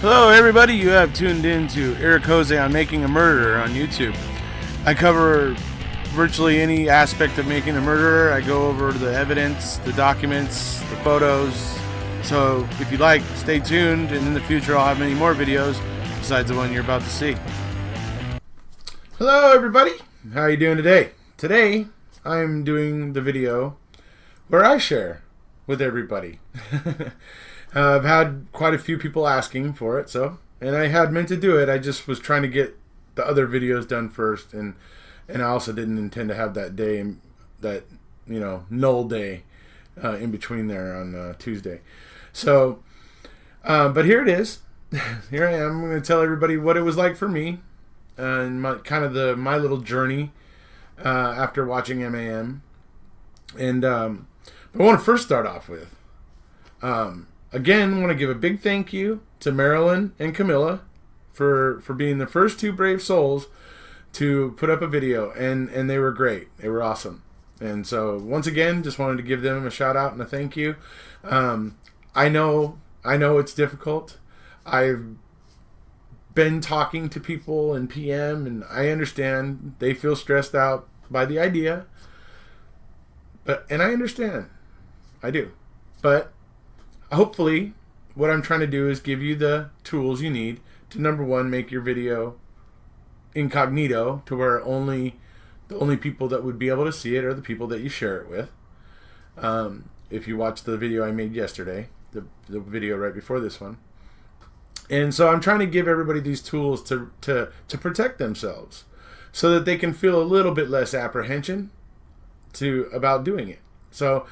Hello everybody, you have tuned in to Erekose on Making a Murderer on YouTube. I cover virtually any aspect of making a murderer. I go over the evidence, the documents, the photos. So if you like, stay tuned, and in the future I'll have many more videos besides the one you're about to see. Hello everybody, how are you doing today? Today I'm doing the video where I share with everybody. I've had quite a few people asking for it, and I had meant to do it. I just was trying to get the other videos done first, and I also didn't intend to have that day, that null day in between there on Tuesday. So, but here it is. Here I am. I'm going to tell everybody what it was like for me, and my little journey after watching MAM. And I want to first start off with. Again, I want to give a big thank you to Marilyn and Camilla for being the first two brave souls to put up a video, and they were great. They were awesome. And so once again, just wanted to give them a shout out and a thank you. I know it's difficult. I've been talking to people in PM, and I understand they feel stressed out by the idea. And I understand. I do. But hopefully, what I'm trying to do is give you the tools you need to, number one, make your video incognito, to where the only people that would be able to see it are the people that you share it with. If you watch the video I made yesterday, the video right before this one. And so I'm trying to give everybody these tools to protect themselves, so that they can feel a little bit less apprehension about doing it. So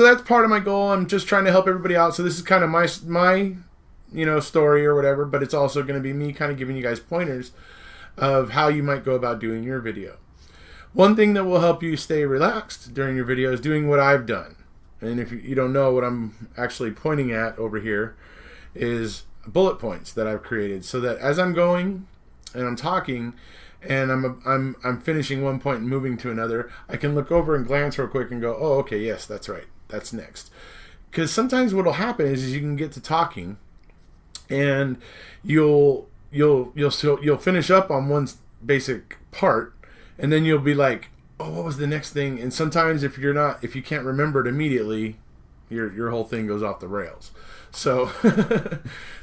that's part of my goal. I'm just trying to help everybody out. So this is kind of my story or whatever, but it's also going to be me kind of giving you guys pointers of how you might go about doing your video. One thing that will help you stay relaxed during your video is doing what I've done. And if you don't know, what I'm actually pointing at over here is bullet points that I've created, so that as I'm going and I'm talking and I'm finishing one point and moving to another, I can look over and glance real quick and go, oh, okay, yes, that's right, that's next. Because sometimes what'll happen is you can get to talking, and you'll finish up on one basic part, and then you'll be like, oh, what was the next thing? And sometimes if you can't remember it immediately, your whole thing goes off the rails. So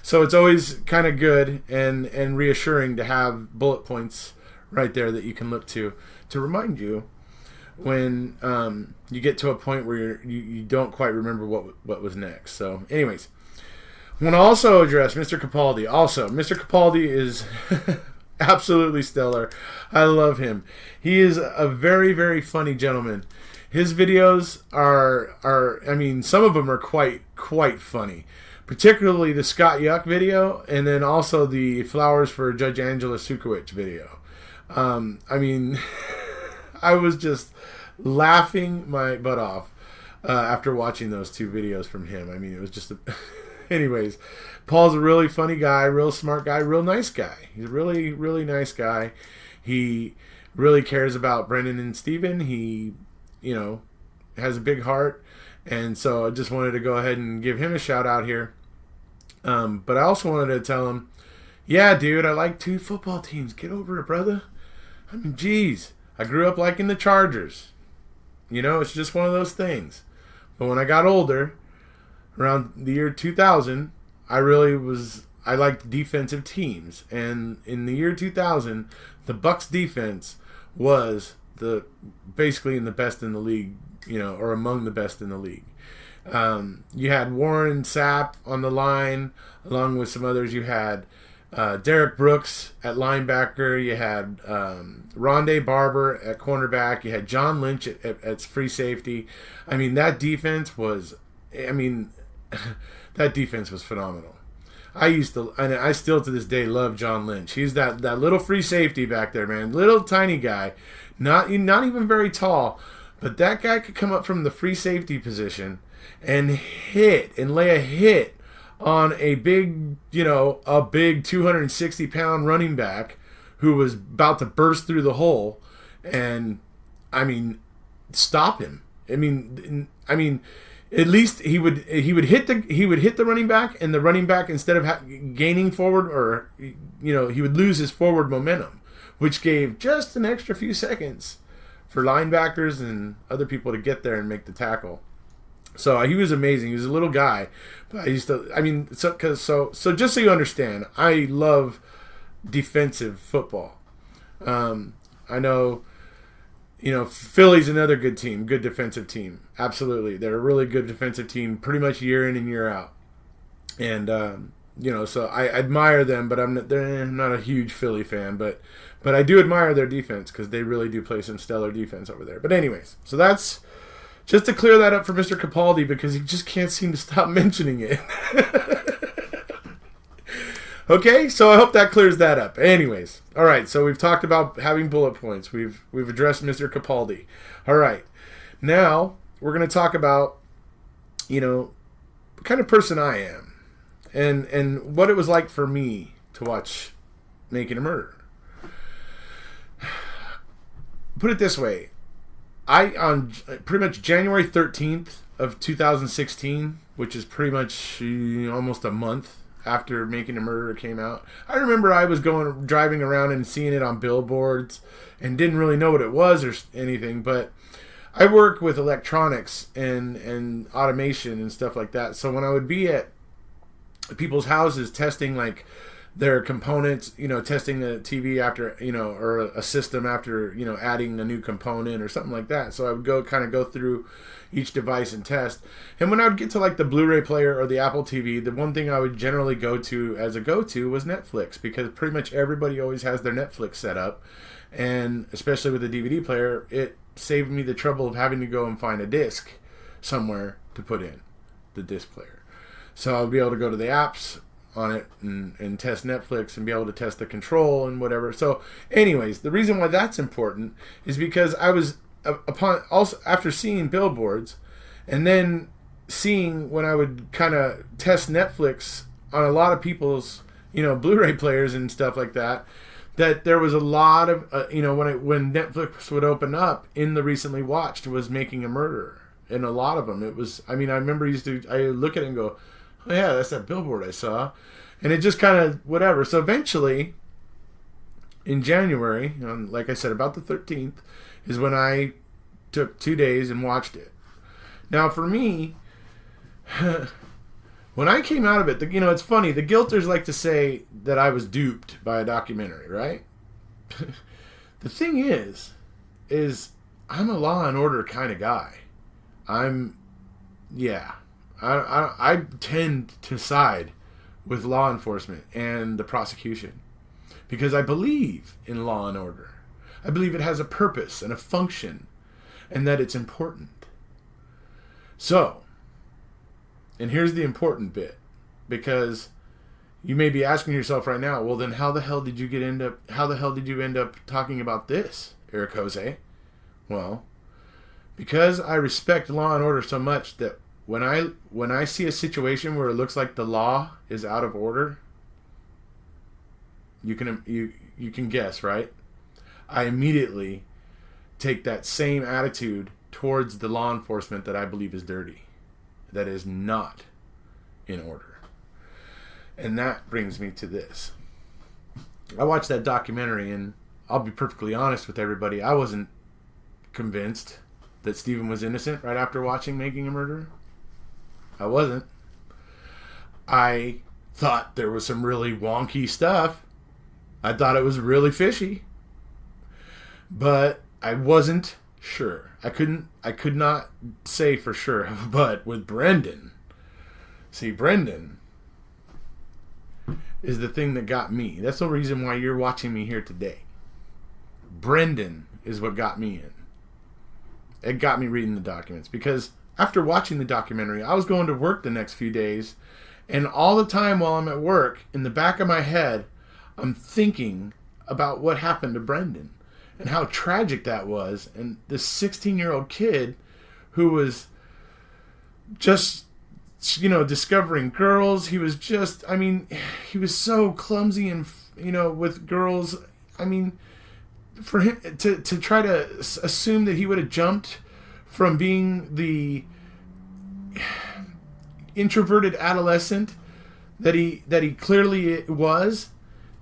so it's always kind of good and reassuring to have bullet points right there that you can look to remind you when you get to a point where you don't quite remember what was next. So anyways, I want to also address Mr. Capaldi. Also, Mr. Capaldi is absolutely stellar. I love him. He is a very, very funny gentleman. His videos are some of them are quite funny. Particularly the Scott Yuck video, and then also the Flowers for Judge Angela Sukowicz video. I was just laughing my butt off after watching those two videos from him. It was just anyways, Paul's a really funny guy, real smart guy, real nice guy. He's a really, really nice guy. He really cares about Brendan and Steven. He, has a big heart. And so I just wanted to go ahead and give him a shout out here. But I also wanted to tell him, yeah, dude, I like two football teams. Get over it, brother. Geez, I grew up liking the Chargers. It's just one of those things. But when I got older, around the year 2000, I liked defensive teams. And in the year 2000, the Bucs defense was basically in the best in the league, or among the best in the league. You had Warren Sapp on the line, along with some others. You had Derek Brooks at linebacker. You had Rondé Barber at cornerback. You had John Lynch at free safety. That defense was, that defense was phenomenal. I still to this day love John Lynch. He's that little free safety back there, man. Little tiny guy, not even very tall. But that guy could come up from the free safety position and lay a hit on a big 260-pound running back who was about to burst through the hole, and stop him. at least he would hit the running back, and the running back, instead of gaining forward, or he would lose his forward momentum, which gave just an extra few seconds for linebackers and other people to get there and make the tackle. So he was amazing. He was a little guy, but just so just so you understand, I love defensive football. I know, Philly's another good team, good defensive team. Absolutely, they're a really good defensive team, pretty much year in and year out. And so I admire them, but I'm not a huge Philly fan, but I do admire their defense because they really do play some stellar defense over there. But anyways, so that's just to clear that up for Mr. Capaldi, because he just can't seem to stop mentioning it. Okay, so I hope that clears that up. Anyways, all right, so we've talked about having bullet points. We've addressed Mr. Capaldi. All right, now we're going to talk about, the kind of person I am and what it was like for me to watch Making a Murderer. Put it this way. On pretty much January 13th of 2016, which is pretty much almost a month after Making a Murderer came out, I remember I was driving around and seeing it on billboards and didn't really know what it was or anything, but I work with electronics and automation and stuff like that. So when I would be at people's houses testing like their components, testing the TV after, or a system after, adding a new component or something like that. So I would go through each device and test. And when I would get to like the Blu-ray player or the Apple TV, the one thing I would generally go to as a go-to was Netflix, because pretty much everybody always has their Netflix set up. And especially with the DVD player, it saved me the trouble of having to go and find a disc somewhere to put in the disc player. So I'll be able to go to the apps on it and test Netflix and be able to test the control and whatever. So anyways, the reason why that's important is because I was after seeing billboards and then seeing when I would kind of test Netflix on a lot of people's Blu-ray players and stuff like that there was a lot of when Netflix would open up, in the recently watched was Making a Murderer, and a lot of them, it was, I remember I look at it and go, oh yeah, that's that billboard I saw. And it just kind of whatever. So eventually, in January, like I said, about the 13th, is when I took 2 days and watched it. Now for me, when I came out of it, it's funny, the guilters like to say that I was duped by a documentary, right? The thing is I'm a Law and Order kind of guy. I tend to side with law enforcement and the prosecution because I believe in law and order. I believe it has a purpose and a function and that it's important. So, and here's the important bit, because you may be asking yourself right now, well then how the hell did you end up talking about this, Erekose? Well, because I respect law and order so much that when I see a situation where it looks like the law is out of order, you can guess, right? I immediately take that same attitude towards the law enforcement that I believe is dirty, that is not in order. And that brings me to this. I watched that documentary, and I'll be perfectly honest with everybody, I wasn't convinced that Stephen was innocent right after watching Making a Murderer. I wasn't. I thought there was some really wonky stuff. I thought it was really fishy. But I wasn't sure. I could not say for sure. But with Brendan, see, Brendan is the thing that got me. That's the reason why you're watching me here today. Brendan is what got me in. It got me reading the documents, because after watching the documentary, I was going to work the next few days, and all the time while I'm at work, in the back of my head, I'm thinking about what happened to Brendan and how tragic that was. And this 16-year-old kid who was just, discovering girls. He was just, he was so clumsy and, with girls. For him to try to assume that he would have jumped from being the introverted adolescent that he clearly was,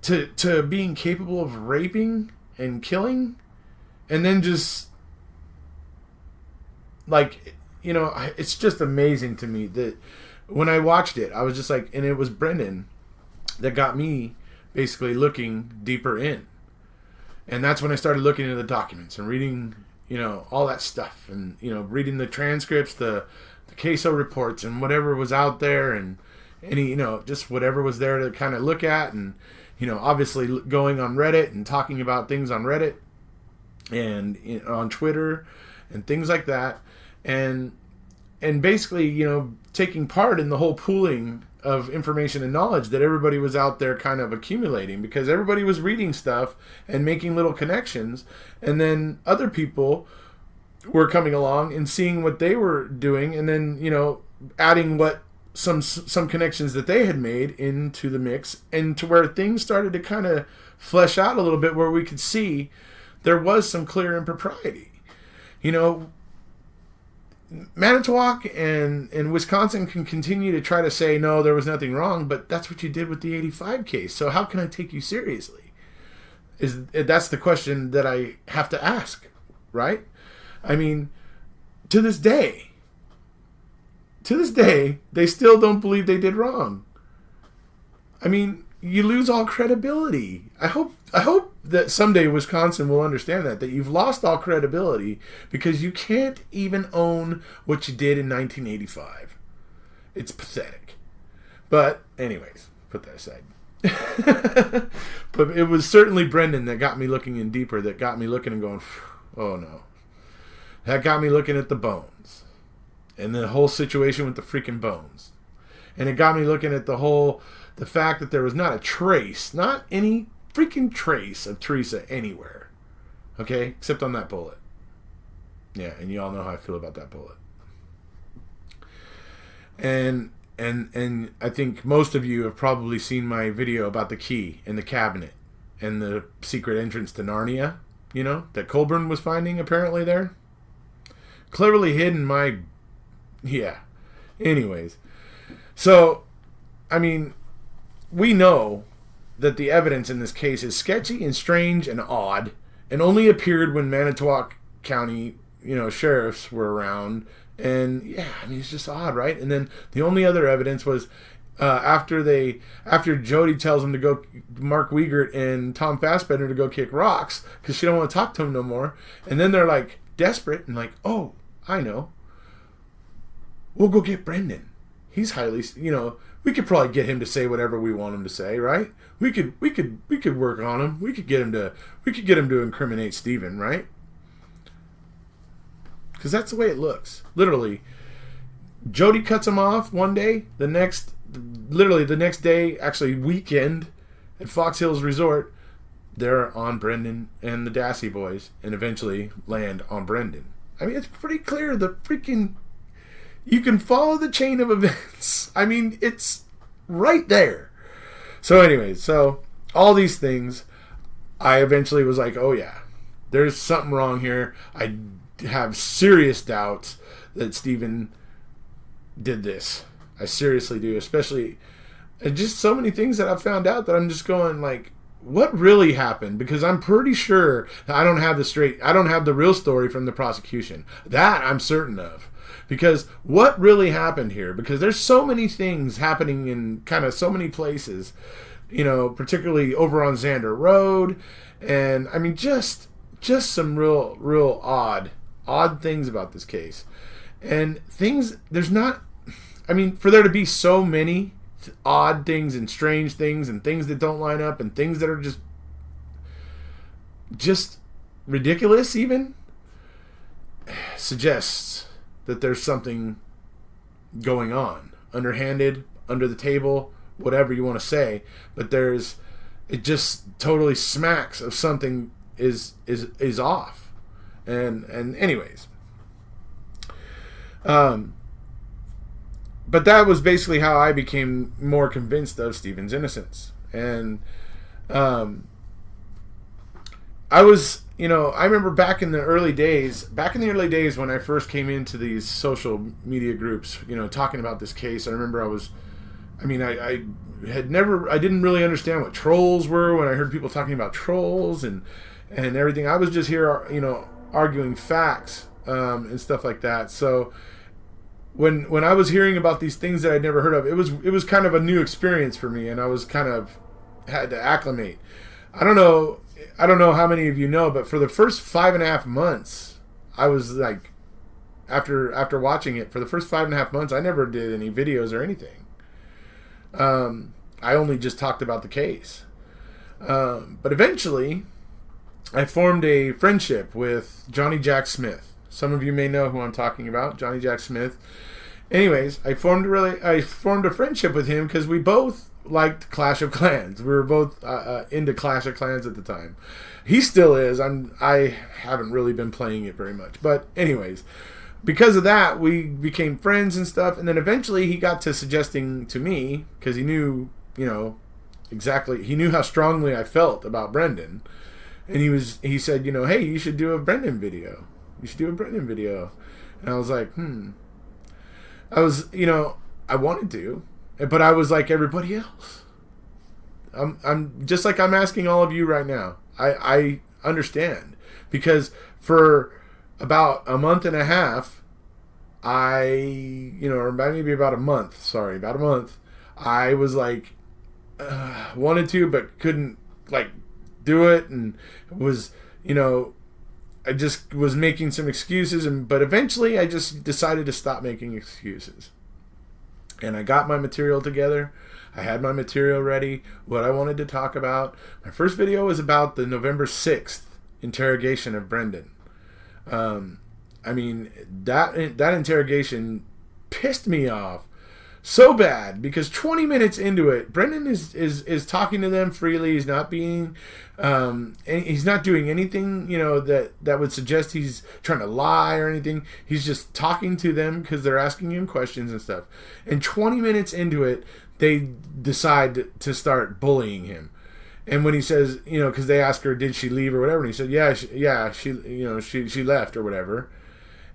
to being capable of raping and killing, and then just like, it's just amazing to me that when I watched it, I was just like, and it was Brendan that got me basically looking deeper in. And that's when I started looking into the documents and reading, all that stuff, and, reading the transcripts, the queso reports, and whatever was out there, and any, just whatever was there to kind of look at, and, obviously going on Reddit and talking about things on Reddit and on Twitter and things like that. And basically, taking part in the whole pooling of information and knowledge that everybody was out there kind of accumulating, because everybody was reading stuff and making little connections, and then other people were coming along and seeing what they were doing, and then adding what some connections that they had made into the mix, and to where things started to kind of flesh out a little bit, where we could see there was some clear impropriety. Manitowoc and Wisconsin can continue to try to say, no, there was nothing wrong, but that's what you did with the 85 case. So how can I take you seriously? That's the question that I have to ask, right? I mean, to this day, they still don't believe they did wrong. I mean, you lose all credibility. I hope that someday Wisconsin will understand that you've lost all credibility because you can't even own what you did in 1985. It's pathetic. But anyways, put that aside. But it was certainly Brendan that got me looking in deeper, that got me looking and going, oh no. That got me looking at the bones and the whole situation with the freaking bones. And it got me looking at the fact that there was not a trace, not any freaking trace of Teresa anywhere. Okay? Except on that bullet. Yeah, and you all know how I feel about that bullet. And I think most of you have probably seen my video about the key in the cabinet and the secret entrance to Narnia, that Colburn was finding apparently there. Cleverly hidden yeah. Anyways. So, I mean, we know that the evidence in this case is sketchy and strange and odd, and only appeared when Manitowoc County, sheriffs were around. And yeah, I mean, it's just odd, right? And then the only other evidence was after Jody tells him to go, Mark Wiegert and Tom Fassbender to go kick rocks because she don't want to talk to him no more. And then they're like desperate and like, oh, I know, we'll go get Brendan. He's highly, we could probably get him to say whatever we want him to say, right? We could work on him. We could get him to incriminate Stephen, right? Because that's the way it looks. Literally, Jody cuts him off one day. The next day, actually weekend, at Fox Hills Resort, they're on Brendan and the Dassey boys, and eventually land on Brendan. I mean, it's pretty clear. You can follow the chain of events. I mean, it's right there. So anyways, all these things, I eventually was like, oh yeah, there's something wrong here. I have serious doubts that Stephen did this. I seriously do, especially just so many things that I've found out that I'm just going like, what really happened? Because I'm pretty sure I don't have the real story from the prosecution. That I'm certain of. Because what really happened here? Because there's so many things happening in kind of so many places, particularly over on Xander Road, and I mean just some real odd things about this case, and things there's not. I mean, for there to be so many odd things and strange things and things that don't line up and things that are just ridiculous, even suggests that there's something going on, underhanded, under the table, whatever you want to say, but it just totally smacks of something is off. And anyways, but that was basically how I became more convinced of Stephen's innocence. And I was I remember back in the early days when I first came into these social media groups, talking about this case. I remember I didn't really understand what trolls were when I heard people talking about trolls and everything. I was just here, arguing facts and stuff like that. So when I was hearing about these things that I'd never heard of, it was kind of a new experience for me, and I was kind of had to acclimate. I don't know how many of you know, but for the first 5.5 months, I was like, after watching it, for the first 5.5 months, I never did any videos or anything. I only just talked about the case. But eventually, I formed a friendship with Johnny Jack Smith. Some of you may know who I'm talking about, Johnny Jack Smith. Anyways, I formed a friendship with him because we both liked Clash of Clans. We were both into Clash of Clans at the time. He still is. I haven't really been playing it very much. But anyways, because of that, we became friends and stuff. And then eventually he got to suggesting to me, because he knew, exactly, he knew how strongly I felt about Brendan. And he said, hey, you should do a Brendan video. You should do a Brendan video. And I was like, I wanted to, but I was like everybody else. I'm just like I'm asking all of you right now. I understand, because for about a month and a half, or maybe about a month, I was like, wanted to, but couldn't do it, and was, I just was making some excuses, but eventually I just decided to stop making excuses. And I got my material together. I had my material ready, what I wanted to talk about. My first video was about the November 6th interrogation of Brendan. That interrogation pissed me off so bad, because 20 minutes into it, Brendan is talking to them freely. He's not being, he's not doing anything, that would suggest he's trying to lie or anything. He's just talking to them because they're asking him questions and stuff. And 20 minutes into it, they decide to start bullying him. And when he says, because they ask her, did she leave or whatever, and he said, she left or whatever.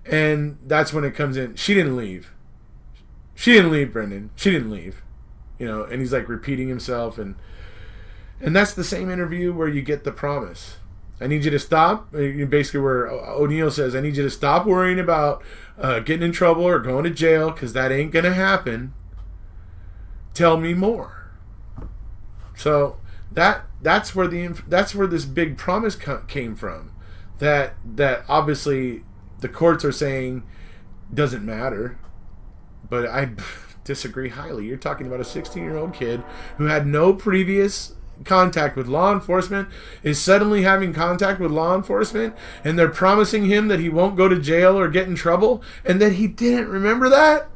And that's when it comes in. She didn't leave. She didn't leave, Brendan. She didn't leave. And he's repeating himself, and that's the same interview where you get the promise. I need you to stop. Basically, where O'Neill says, I need you to stop worrying about getting in trouble or going to jail, because that ain't gonna happen. Tell me more. So that's where this big promise came from. That obviously the courts are saying doesn't matter. But I disagree highly. You're talking about a 16-year-old kid who had no previous contact with law enforcement, is suddenly having contact with law enforcement, and they're promising him that he won't go to jail or get in trouble, and that he didn't remember that?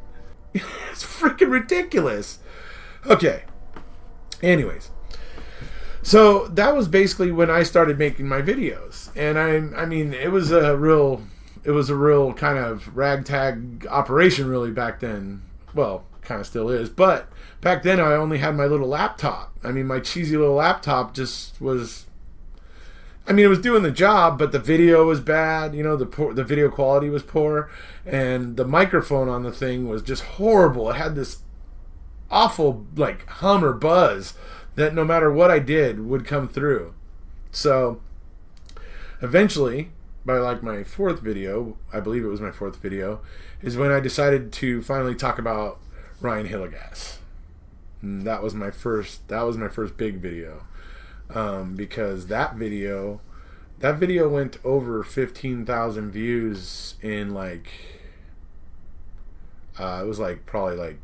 It's freaking ridiculous. Okay. Anyways. So that was basically when I started making my videos. And it was a real kind of ragtag operation really back then. Well, kind of still is. But back then I only had my little laptop. My cheesy little laptop just was... it was doing the job, but the video was bad. The video quality was poor. And the microphone on the thing was just horrible. It had this awful, hum or buzz that no matter what I did would come through. So, eventually... by my fourth video, I believe it was my fourth video, is when I decided to finally talk about Ryan Hillegas. And that was my first big video, because that video went over 15,000 views in it was probably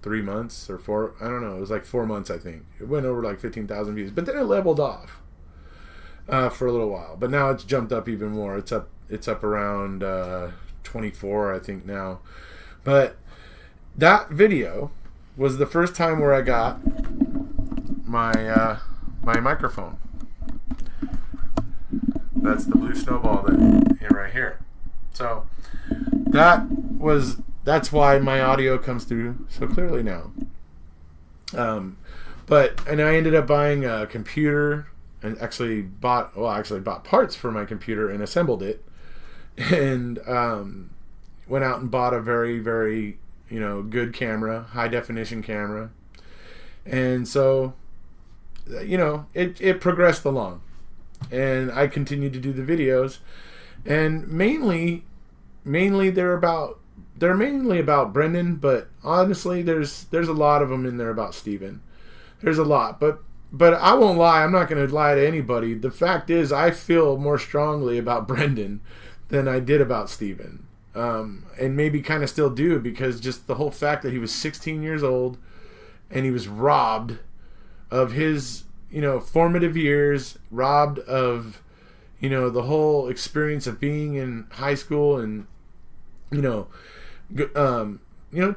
3 months or 4. I don't know. It was 4 months, I think. It went over 15,000 views, but then it leveled off. For a little while, but now it's jumped up even more. It's up around 24, I think now. But that video was the first time where I got my my microphone. That's the blue snowball right here. So that's why my audio comes through so clearly now. And I ended up buying a computer. and actually bought parts for my computer and assembled it, and went out and bought a very, very, good camera, high definition camera. And so, it progressed along, and I continued to do the videos, and mainly they're mainly about Brendan, but honestly there's a lot of them in there about Steven. There's a lot, but I won't lie, I'm not going to lie to anybody. The fact is, I feel more strongly about Brendan than I did about Steven. And maybe kind of still do, because just the whole fact that he was 16 years old and he was robbed of his, formative years, robbed of, the whole experience of being in high school and,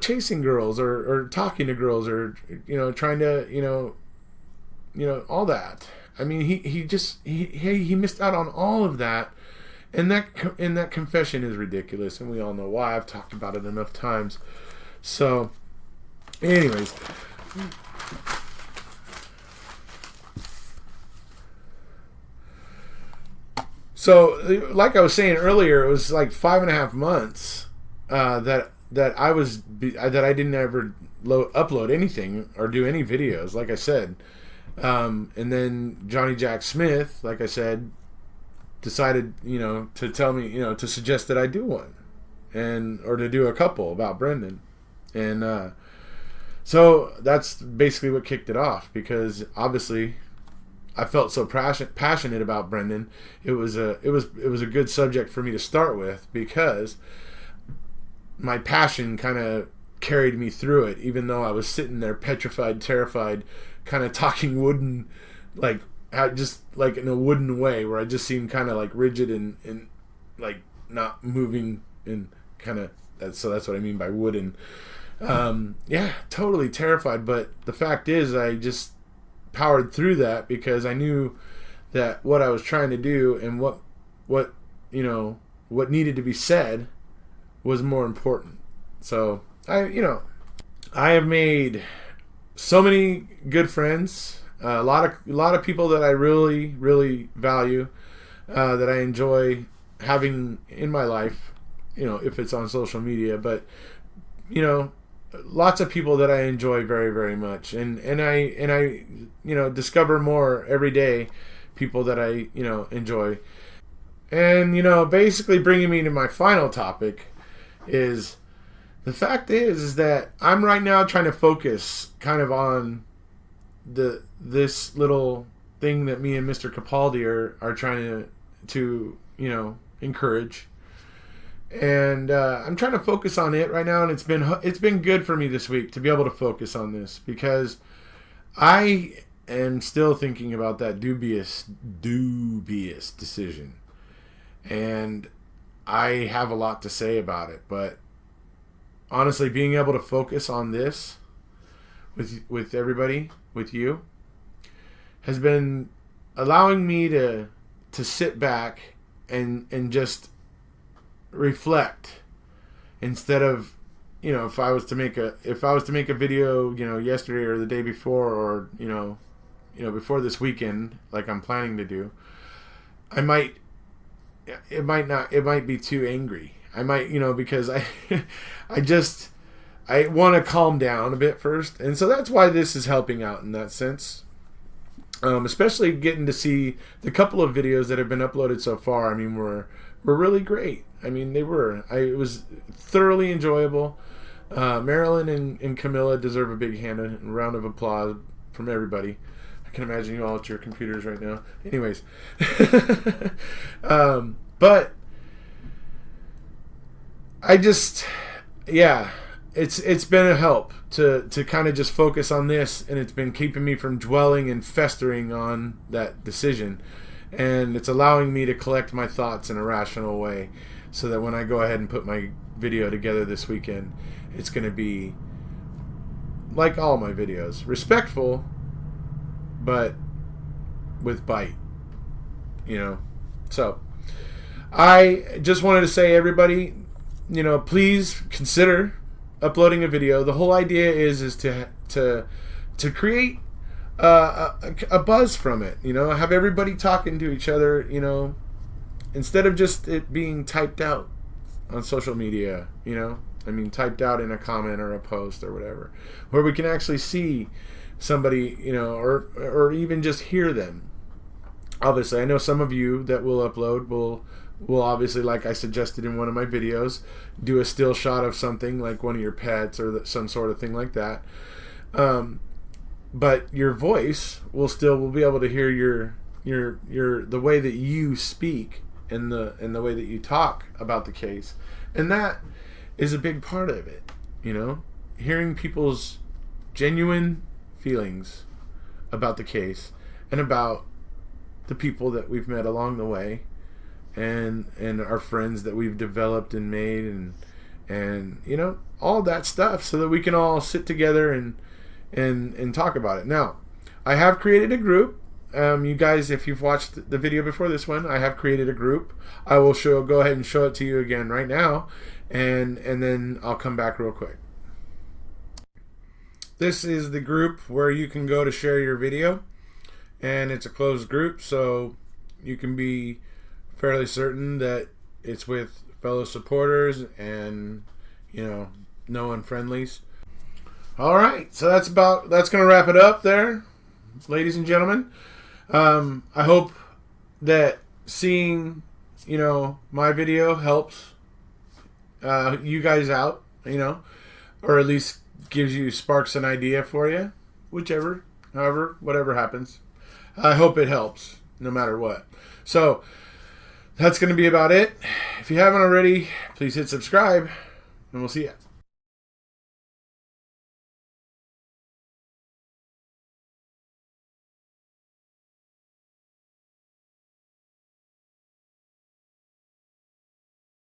chasing girls or talking to girls or, trying to, all that. I mean, he missed out on all of that. And that confession is ridiculous, and we all know why. I've talked about it enough times. So, anyways, so like I was saying earlier, it was like 5.5 months that I didn't ever upload anything or do any videos, like I said. And then Johnny Jack Smith, like I said, decided, to tell me, to suggest that I do one, or to do a couple about Brendan. And so that's basically what kicked it off, because obviously I felt so passionate about Brendan. It was a good subject for me to start with, because my passion kind of carried me through it, even though I was sitting there petrified, terrified, kind of talking wooden, just like in a wooden way, where I just seemed kind of like rigid and like not moving, and kind of, so that's what I mean by wooden. Yeah, totally terrified. But the fact is, I just powered through that, because I knew that what I was trying to do and what needed to be said was more important. So I have made so many good friends. A lot of people that I really, really value, that I enjoy having in my life, if it's on social media. But, lots of people that I enjoy very, very much. And I discover more every day, people that I, enjoy. And, basically bringing me to my final topic is, the fact is that I'm right now trying to focus kind of on this little thing that me and Mr. Capaldi are trying to encourage, and I'm trying to focus on it right now. And it's been good for me this week to be able to focus on this, because I am still thinking about that dubious decision, and I have a lot to say about it. But honestly, being able to focus on this with everybody, with you, has been allowing me to sit back and just reflect, instead of, if I was to make a video, yesterday or the day before, or before this weekend, like I'm planning to do, it might be too angry. I might, because I want to calm down a bit first. And so that's why this is helping out in that sense. Especially getting to see the couple of videos that have been uploaded so far. I mean, were really great. I mean, they were. It was thoroughly enjoyable. Marilyn and Camilla deserve a big round of applause from everybody. I can imagine you all at your computers right now. Anyways. But I just, it's been a help to kind of just focus on this, and it's been keeping me from dwelling and festering on that decision, and it's allowing me to collect my thoughts in a rational way, so that when I go ahead and put my video together this weekend, it's going to be like all my videos, respectful, but with bite, So I just wanted to say, everybody, please consider uploading a video. The whole idea is to create a buzz from it. Have everybody talking to each other. Instead of just it being typed out on social media. Typed out in a comment or a post or whatever, where we can actually see somebody, or even just hear them. Obviously, I know some of you that will upload will obviously, like I suggested in one of my videos, do a still shot of something like one of your pets or some sort of thing like that. But your voice will be able to hear your the way that you speak and the way that you talk about the case, and that is a big part of it. Hearing people's genuine feelings about the case and about the people that we've met along the way, and our friends that we've developed and made, and all that stuff, so that we can all sit together and talk about it. Now, I have created a group. You guys, if you've watched the video before this one, I have created a group. I will go ahead and show it to you again right now, and then I'll come back real quick. This is the group where you can go to share your video, and it's a closed group, so you can be fairly certain that it's with fellow supporters and no unfriendlies. All right, so that's going to wrap it up there, ladies and gentlemen. I hope that seeing my video helps you guys out, or at least sparks an idea for you, whatever happens. I hope it helps no matter what. So that's going to be about it. If you haven't already, please hit subscribe, and we'll see you.